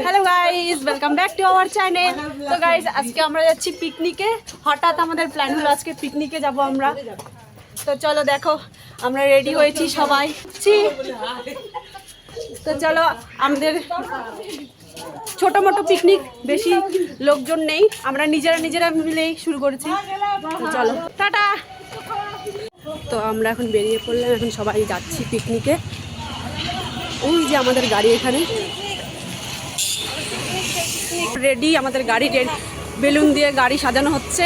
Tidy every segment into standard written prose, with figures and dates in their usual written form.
Hello guys, welcome back to our channel. তো guys, আজকে আমরা যাচ্ছি পিকনিকে। হঠাৎ আমাদের প্ল্যান হলো আজকে পিকনিকে যাব আমরা। তো চলো দেখো, আমরা রেডি হয়েছি সবাই। তো চলো, আমাদের ছোট মোটো পিকনিক, বেশি লোকজন নেই, আমরা নিজেরা মিলেই শুরু করেছি। তো চলো, টাটা। তো আমরা এখন বেরিয়ে পড়লাম, এখন সবাই যাচ্ছি পিকনিকে। ওই যে আমাদের গাড়ি এখানে রেডি, আমাদের গাড়ি বেলুন দিয়ে গাড়ি সাজানো হচ্ছে।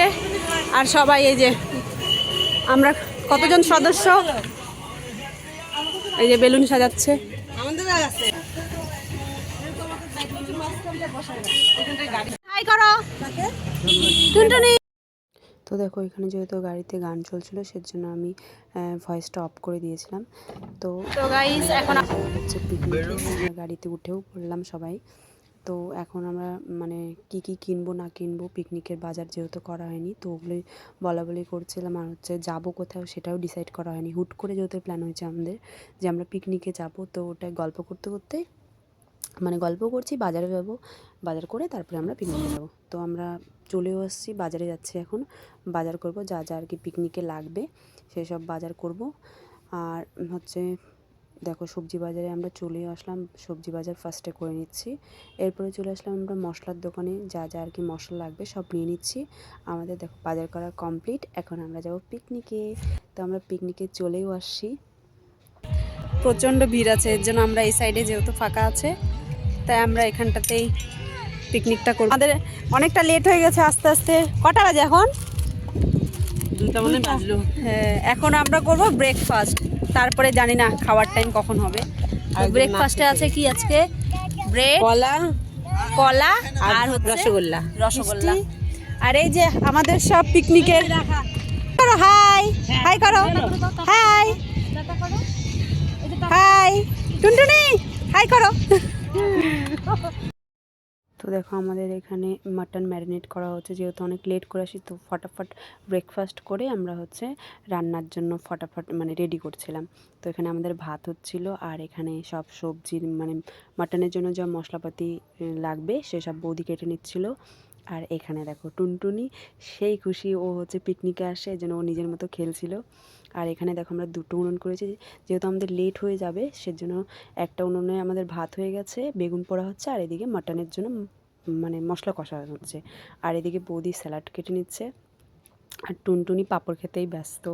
আর সবাই এই যে আমরা কতজন সদস্য, এই যে বেলুন সাজাচ্ছে। হাই করো টুনটুনি। তো দেখো, এখানে যেহেতু গাড়িতে গান চলছিল সেজন্য আমি ভয়েসটা অফ করে দিয়েছিলাম। তো গাইস, এখন হচ্ছে পিকনিক, গাড়িতে উঠেও পড়লাম সবাই। তো এখন আমরা মানে কি কিনবো না কিনবো, পিকনিকের বাজার যেহেতু করা হয়নি, তো ওগুলোই বলা করছিলাম। আর হচ্ছে যাবো কোথাও সেটাও ডিসাইড করা হয়নি, হুট করে যেহেতু প্ল্যান হয়েছে আমাদের যে আমরা পিকনিকে যাব। তো ওটা গল্প করতে মানে গল্প করছি, বাজারে যাব, বাজার করে তারপরে আমরা পিকনিকে যাব। তো আমরা চলেও আসছি, বাজারে যাচ্ছি এখন, বাজার করব যা আর কি পিকনিকে লাগবে সেসব বাজার করব। আর হচ্ছে দেখো, সবজি বাজারে আমরা চলে আসলাম, সবজি বাজার ফার্স্টে করে নিচ্ছি। এরপরে চলে আসলাম আমরা মশলার দোকানে, যা আর কি মশলা লাগবে সব নিয়ে নিচ্ছি। আমাদের দেখো বাজার করা কমপ্লিট, এখন আমরা যাব পিকনিকে। তো আমরা পিকনিকে চলেও আসছি। প্রচণ্ড ভিড় আছে, এর জন্য আমরা এই সাইডে যেহেতু ফাঁকা আছে তাই আমরা এখানটাতেই পিকনিকটা করব। আমাদের অনেকটা লেট হয়ে গেছে, আস্তে আস্তে কটা বাজে এখন? 2টা মনে বাজলো। হ্যাঁ, এখন আমরা করব ব্রেকফাস্ট, তারপরে জানি না খাওয়ার টাইম কখন হবে। ব্রেকফাস্টে আছে কি আজকে? ব্রেড, কলা আর রসগোল্লা। আর এই যে আমাদের সব পিকনিকের, করো হাই, হাই করো, হাই হাই টুনটুনি, হাই করো। তো দেখো, আমাদের এখানে মাটন ম্যারিনেট করা হচ্ছে, যেহেতু অনেক লেট করে আসি তো ফটাফট ব্রেকফাস্ট করে আমরা হচ্ছে রান্নার জন্য ফটাফট মানে রেডি করছিলাম। তো এখানে আমাদের ভাত হচ্ছিল, আর এখানে সব সবজি মানে মাটনের জন্য যা মশলাপাতি লাগবে সেসব বৌদি কেটে নিচ্ছিল। আর এখানে দেখো টুনটুনি সেই খুশি, ও হচ্ছে পিকনিকে আসে, যেন ও নিজের মতো খেলছিল। আর এখানে দেখো আমরা 2টো উনুন করেছি, যেহেতু আমাদের লেট হয়ে যাবে সেজন্য। একটা উনুনে আমাদের ভাত হয়ে গেছে, বেগুন পোড়া হচ্ছে, আর এদিকে মাটনের জন্য মানে মশলা কষা হচ্ছে। আর এদিকে বৌদি স্যালাড কেটে নিচ্ছে, আর টুনটুনি পাঁপড় খেতেই ব্যস্ত।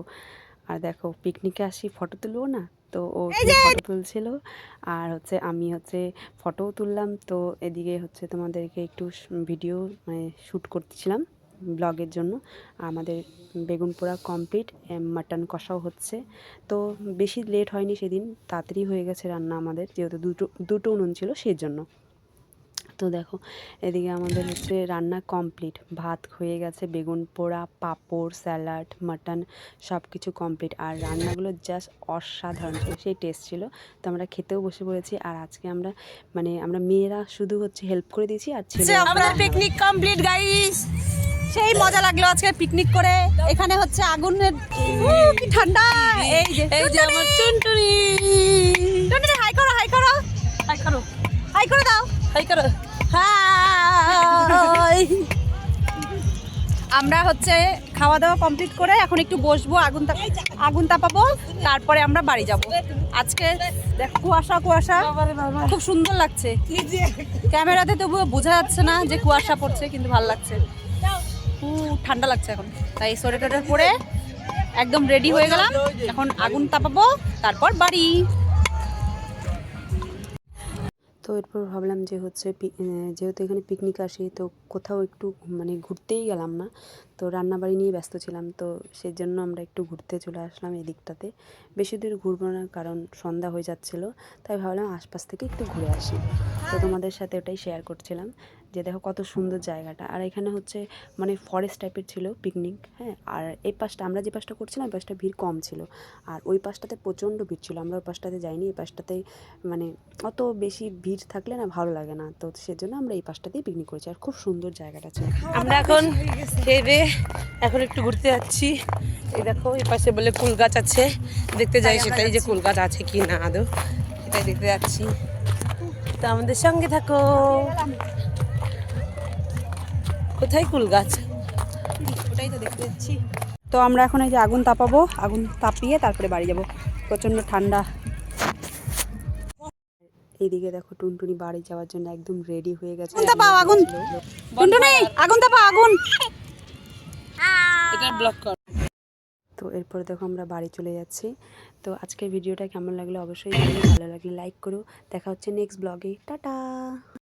আর দেখো, পিকনিকে আসি ফটো তুলবো না, তো ও ফটো তুলছিল, আর হচ্ছে আমি হচ্ছে ফটোও তুললাম। তো এদিকে হচ্ছে তোমাদেরকে একটু ভিডিও মানে শ্যুট করতেছিলাম ব্লগের জন্য। আমাদের বেগুন পোড়া কমপ্লিট, মাটন কষাও হচ্ছে। তো বেশি লেট হয়নি সেদিন, তাড়াতাড়ি হয়ে গেছে রান্না আমাদের, যেহেতু দুটো উনুন ছিল সেই জন্য। তো দেখো, এদিকে আমাদের হচ্ছে রান্না কমপ্লিট, ভাত হয়ে গেছে, বেগুন পোড়া, পাঁপড়, স্যালাড, মাটন সব কিছু কমপ্লিট। আর রান্নাগুলো জাস্ট অসাধারণ ছিল, সেই টেস্ট ছিল। তো আমরা খেতেও বসে পড়েছি। আর আজকে আমরা মানে আমরা মেয়েরা শুধু হচ্ছে হেল্প করে দিয়েছি, আর ছেলেরা আমাদের পিকনিক কমপ্লিট গাইস। সেই মজা লাগলো আজকে পিকনিক করে। এখানে হচ্ছে আগুনের কি ঠান্ডা। এই যে আমার টুনটুনি, হাই করো, হাই করো, হাই করো, হাই করে দাও, হাই করো, হাই। আমরা হচ্ছে খাওয়া দাওয়া কমপ্লিট করে এখন একটু বসবো, আগুন তাপাবো, তারপরে আমরা বাড়ি যাব। আজকে দেখো কুয়াশা খুব সুন্দর লাগছে, ক্যামেরাতে তবুও বোঝা যাচ্ছে না যে কুয়াশা পড়ছে, কিন্তু ভালো লাগছে, ঠান্ডা লাগছে এখন। তাই সোয়েটার পরে একদম রেডি হয়ে গেলাম, এখন আগুন তাপাবো, তারপর বাড়ি। তো এরপর ভাবলাম যে হচ্ছে যেহেতু এখানে পিকনিক আসি, তো কোথাও একটু মানে ঘুরতেই গেলাম না, তো রান্নাবাড়ি নিয়ে ব্যস্ত ছিলাম। তো সেই জন্য আমরা একটু ঘুরতে চলে আসলাম এই দিকটাতে। বেশি দূর ঘুরবো না, কারণ সন্ধ্যা হয়ে যাচ্ছিলো, তাই ভাবলাম আশপাশ থেকে একটু ঘুরে আসি। তো তোমাদের সাথে ওটাই শেয়ার করছিলাম যে দেখো কত সুন্দর জায়গাটা। আর এখানে হচ্ছে মানে ফরেস্ট টাইপের ছিল পিকনিক, হ্যাঁ। আর এই পাশটা আমরা যে পাশটা করছিলাম, ওই পাশটা ভিড় কম ছিল, আর ওই পাশটাতে প্রচণ্ড ভিড় ছিল। আমরা ওই পাশটাতে যাইনি, এই পাশটাতেই মানে অত বেশি ভিড় থাকলে না ভালো লাগে না, তো সেজন্য আমরা এই পাশটাতেই পিকনিক করেছি। আর খুব সুন্দর জায়গাটা ছিল। আমরা এখন খেয়ে এখন একটু ঘুরতে যাচ্ছি। এই দেখো, এই পাশে বলে কুল গাছ আছে, দেখতে যাই সেটাই যে কুল গাছ আছে কি না আদৌ, এটাই দেখতে যাচ্ছি। তো আমাদের সঙ্গে থাকো। কোথায় কুল গাছ? ওটাই তো দেখতে যাচ্ছি। তো আমরা এখন এই যে আগুন তাপাবো, আগুন তাপিয়ে তারপরে বাড়ি যাব। প্রচণ্ড ঠান্ডা। এইদিকে দেখো টুনটুনি বাড়ি যাওয়ার জন্য একদম রেডি হয়ে গেছে। আগুন তাপাও, আগুন। টুনটুনি আগুন তাপাও, আগুন। এটা ব্লক কর। তো এরপরে দেখো আমরা বাড়ি চলে যাচ্ছি। তো আজকের ভিডিওটা কেমন লাগলো অবশ্যই জানিও, ভালো লাগলে লাইক করো। দেখা হচ্ছে নেক্সট ব্লগে। টাটা।